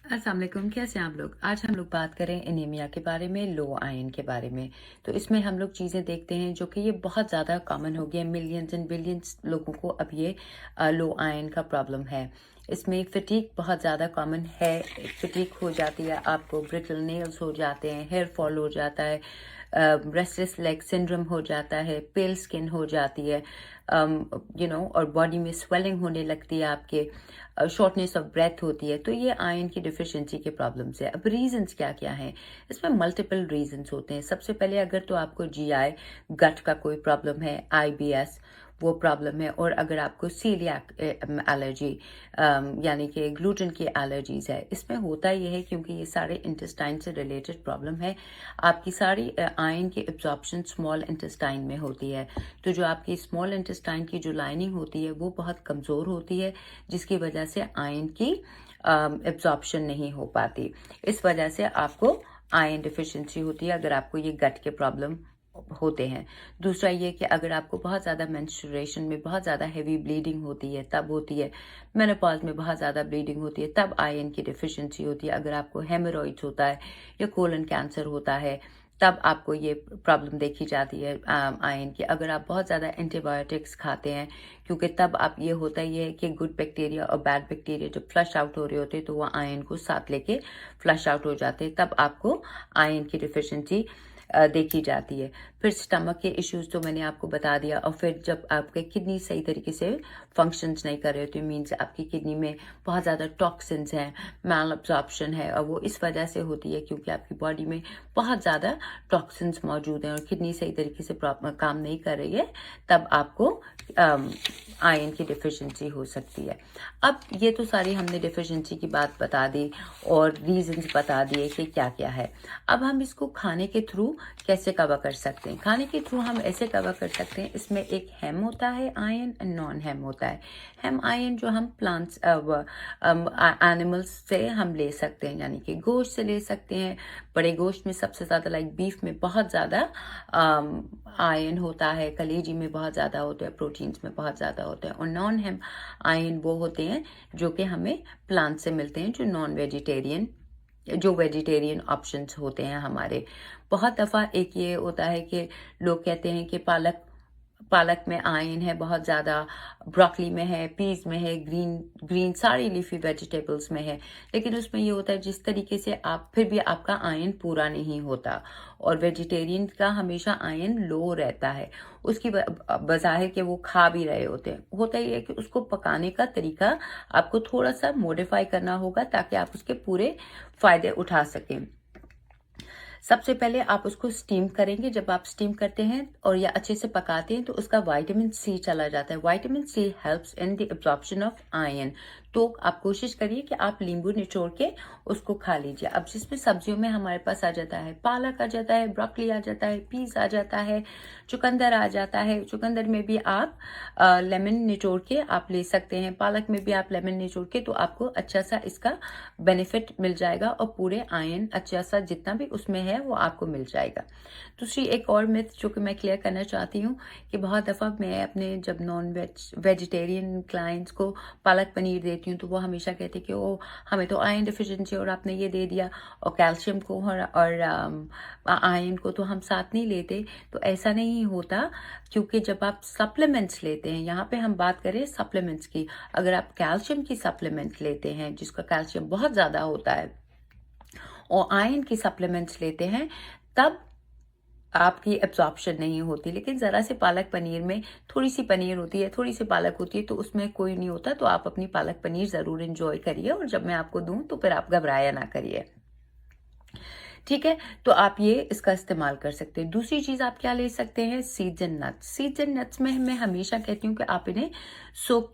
अस्सलाम वालेकुम, कैसे हैं आप लोग। आज हम लोग बात करें एनीमिया के बारे में, लो आयरन के बारे में। तो इसमें हम लोग चीज़ें देखते हैं जो कि ये बहुत ज़्यादा कॉमन हो गया है। मिलियंस एंड बिलियंस लोगों को अब ये लो आयरन का प्रॉब्लम है। इसमें फिटीक बहुत ज़्यादा कॉमन है। फिटीक हो जाती है, आपको ब्रिटल नेल्स हो जाते हैं, हेयर फॉल हो जाता है, रेस्टलेस लेग सिंड्रोम हो जाता है, पेल स्किन हो जाती है, और बॉडी में स्वेलिंग होने लगती है, आपके शॉर्टनेस ऑफ ब्रेथ होती है। तो ये आयरन की डिफिशिएंसी के प्रॉब्लम्स है। अब रीजंस क्या क्या हैं? इसमें मल्टीपल रीजंस होते हैं। सबसे पहले अगर तो आपको जीआई गट का कोई प्रॉब्लम है, आईबीएस वो प्रॉब्लम है, और अगर आपको सीलियाक एलर्जी यानी कि ग्लूटेन की एलर्जीज है, इसमें होता यह है क्योंकि ये सारे इंटेस्टाइन से रिलेटेड प्रॉब्लम है। आपकी सारी आयरन की एब्जॉर्प्शन स्मॉल इंटेस्टाइन में होती है। तो जो आपकी स्मॉल इंटेस्टाइन की जो लाइनिंग होती है वो बहुत कमज़ोर होती है, जिसकी वजह से आयरन की एब्जॉर्प्शन नहीं हो पाती। इस वजह से आपको आयरन डिफिशिएंसी होती है अगर आपको ये गट के प्रॉब्लम होते हैं। दूसरा ये कि अगर आपको बहुत ज़्यादा मेंस्ट्रुएशन में बहुत ज़्यादा हेवी ब्लीडिंग होती है तब होती है। मेनोपॉज में बहुत ज़्यादा ब्लीडिंग होती है तब आयरन की डिफिशिएंसी होती है। अगर आपको हेमोरॉइड्स होता है या कोलन कैंसर होता है तब आपको ये प्रॉब्लम देखी जाती है आयरन की। अगर आप बहुत ज़्यादा एंटीबायोटिक्स खाते हैं, क्योंकि तब आप ये होता ही है कि गुड बैक्टीरिया और बैड बैक्टीरिया जब फ्लश आउट हो रहे होते हैं तो वह आयरन को साथ लेके फ्लश आउट हो जाते हैं, तब आपको आयरन की डिफिशिएंसी देखी जाती है। फिर स्टमक के इश्यूज तो मैंने आपको बता दिया, और फिर जब आपके किडनी सही तरीके से फंक्शंस नहीं कर रहे होते, मीन्स आपकी किडनी में बहुत ज़्यादा टॉक्सिन्स हैं, मैल अब्जॉर्प्शन है, और वो इस वजह से होती है क्योंकि आपकी बॉडी में बहुत ज़्यादा टॉक्सिन्स मौजूद हैं और किडनी सही तरीके से काम नहीं कर रही है, तब आपको आयरन की डिफिशिएंसी हो सकती है। अब ये तो सारी हमने डिफिशिएंसी की बात बता दी और रीजंस बता दिए कि क्या क्या है। अब हम इसको खाने के थ्रू कैसे कवर कर सकते हैं? खाने के थ्रू हम ऐसे कवर कर सकते हैं, इसमें एक हेम होता है आयरन, नॉन हेम होता है। हेम आयरन जो हम प्लांट्स एनिमल्स से हम ले सकते हैं, यानी कि गोश्त से ले सकते हैं। बड़े गोश्त में सबसे ज़्यादा लाइक बीफ में बहुत ज़्यादा आयरन होता है, कलेजी में बहुत ज़्यादा होता है, प्रोटीन्स में बहुत ज़्यादा होता है। और नॉन हेम आयरन वो होते हैं जो कि हमें प्लांट से मिलते हैं, जो वेजिटेरियन ऑप्शंस होते हैं हमारे। बहुत दफ़ा एक ये होता है कि लोग कहते हैं कि पालक पालक में आयरन है बहुत ज़्यादा, ब्रोकली में है, पीज में है, ग्रीन ग्रीन सारी लीफी वेजिटेबल्स में है, लेकिन उसमें ये होता है जिस तरीके से आप फिर भी आपका आयरन पूरा नहीं होता, और वेजिटेरियन का हमेशा आयरन लो रहता है। उसकी बजाय कि वो खा भी रहे होते हैं, होता ही है कि उसको पकाने का तरीका आपको थोड़ा सा मॉडिफाई करना होगा ताकि आप उसके पूरे फायदे उठा सकें। सबसे पहले आप उसको स्टीम करेंगे। जब आप स्टीम करते हैं और या अच्छे से पकाते हैं तो उसका विटामिन सी चला जाता है। Vitamin C helps in the absorption of iron. तो आप कोशिश करिए कि आप नींबू निचोड़ के उसको खा लीजिए। अब जिसमें सब्जियों में हमारे पास आ जाता है, पालक आ जाता है, ब्रोकली आ जाता है, पीस आ जाता है, चुकंदर आ जाता है। चुकंदर में भी आप लेमन निचोड़ के आप ले सकते हैं, पालक में भी आप लेमन निचोड़ के, तो आपको अच्छा सा इसका बेनिफिट मिल जाएगा और पूरे आयरन अच्छा सा जितना भी उसमें है वो आपको मिल जाएगा। दूसरी एक और मिथ जो कि मैं क्लियर करना चाहती हूँ कि बहुत दफ़ा मैं अपने जब नॉन वेजिटेरियन क्लाइंट्स को पालक पनीर देती हूँ तो वो हमेशा कहते हैं कि ओ हमें तो आयरन डिफिशिएंसी और आपने ये दे दिया, और कैल्शियम को और आयरन को तो हम साथ नहीं लेते। तो ऐसा नहीं होता, क्योंकि जब आप सप्लीमेंट्स लेते हैं, यहाँ पे हम बात करें सप्लीमेंट्स की, अगर आप कैल्शियम की सप्लीमेंट लेते हैं जिसका कैल्शियम बहुत ज़्यादा होता है और आयरन की सप्लीमेंट्स लेते हैं, तब आपकी एब्जॉर्प्शन नहीं होती। लेकिन ज़रा से पालक पनीर में थोड़ी सी पनीर होती है, थोड़ी सी पालक होती है, तो उसमें कोई नहीं होता। तो आप अपनी पालक पनीर ज़रूर इंजॉय करिए, और जब मैं आपको दूं तो फिर आप घबराया ना करिए। ठीक है, तो आप ये इसका इस्तेमाल कर सकते हैं। दूसरी चीज़ आप क्या ले सकते हैं? Seeds and nuts. Seeds and nuts में मैं हमेशा कहती हूँ कि आप इन्हें सोक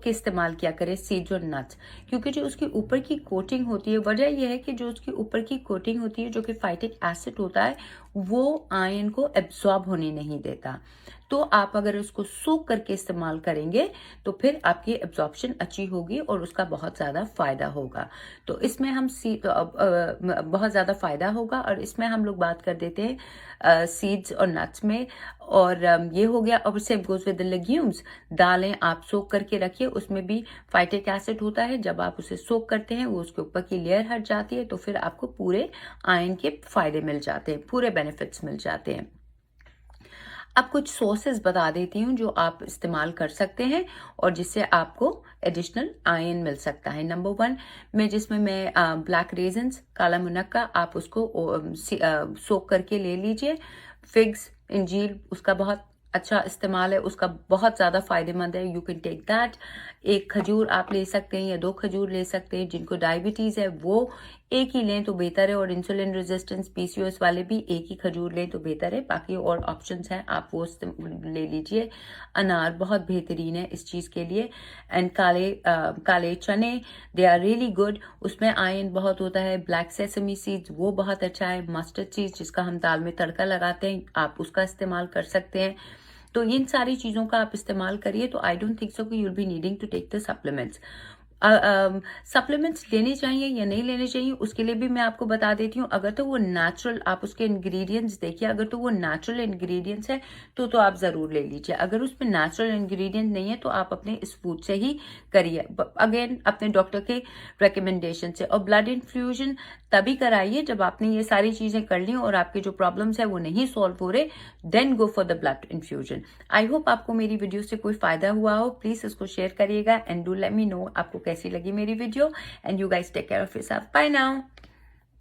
के इस्तेमाल किया करें, सीड्स और नट्स, क्योंकि जो उसकी ऊपर की कोटिंग होती है, वजह यह है कि जो उसकी ऊपर की कोटिंग होती है जो कि फाइटिक एसिड होता है, वो आयरन को एब्जॉर्ब होने नहीं देता। तो आप अगर उसको सोक करके इस्तेमाल करेंगे तो फिर आपकी एब्जॉर्प्शन अच्छी होगी और उसका बहुत ज़्यादा फ़ायदा होगा। तो इसमें हम बहुत ज़्यादा फ़ायदा होगा। और इसमें हम लोग बात कर देते हैं सीड्स और नट्स में। और ये हो गया। और same goes with the legumes. दालें आप सोक करके रखिए, उसमें भी फाइटिक एसिड होता है। जब आप उसे सोक करते हैं वो उसके ऊपर की लेयर हट जाती है, तो फिर आपको पूरे आयरन के फ़ायदे मिल जाते हैं, पूरे बेनिफिट्स मिल जाते हैं। अब कुछ सोर्सेज बता देती हूँ जो आप इस्तेमाल कर सकते हैं और जिससे आपको एडिशनल आयरन मिल सकता है। नंबर 1 में जिसमें मैं ब्लैक रेजन्स, काला मुनक्का, आप उसको सोक करके ले लीजिए। फिग्स, इंजीर, उसका बहुत अच्छा इस्तेमाल है, उसका बहुत ज़्यादा फायदेमंद है। You can take that. एक खजूर आप ले सकते हैं या 2 खजूर ले सकते हैं। जिनको डायबिटीज़ है वो एक ही लें तो बेहतर है, और इंसुलिन रेजिस्टेंस पीसीओएस वाले भी एक ही खजूर लें तो बेहतर है। बाकी और ऑप्शंस हैं, आप वो ले लीजिए। अनार बहुत बेहतरीन है इस चीज़ के लिए। एंड काले चने, दे आर रियली गुड, उसमें आयरन बहुत होता है। ब्लैक सेसमी सीड्स, वो बहुत अच्छा है। मस्टर्ड सीड्स, जिसका हम दाल में तड़का लगाते हैं, आप उसका इस्तेमाल कर सकते हैं। तो इन सारी चीज़ों का आप इस्तेमाल करिए, तो आई डोंट थिंक सो कि you'll be needing to take the supplements. Supplements लेने चाहिए या नहीं लेने चाहिए, उसके लिए भी मैं आपको बता देती हूँ। अगर तो वो नेचुरल, आप उसके इंग्रेडिएंट्स देखिए, अगर तो वो नेचुरल इंग्रेडिएंट्स है तो आप ज़रूर ले लीजिए। अगर उसमें नेचुरल इंग्रेडिएंट नहीं है तो आप अपने इस फूड से ही करिए, अगेन अपने डॉक्टर के रिकमेंडेशन से। और ब्लड इन्फ्यूजन तभी कराइए जब आपने ये सारी चीज़ें कर ली और आपके जो प्रॉब्लम्स है वो नहीं सॉल्व हो रहे, then go for the blood infusion. I hope आपको मेरी वीडियो से कोई फायदा हुआ हो। प्लीज़ इसको शेयर करिएगा and do let me know आपको कैसी लगी मेरी video. And you guys take care of yourself. Bye now.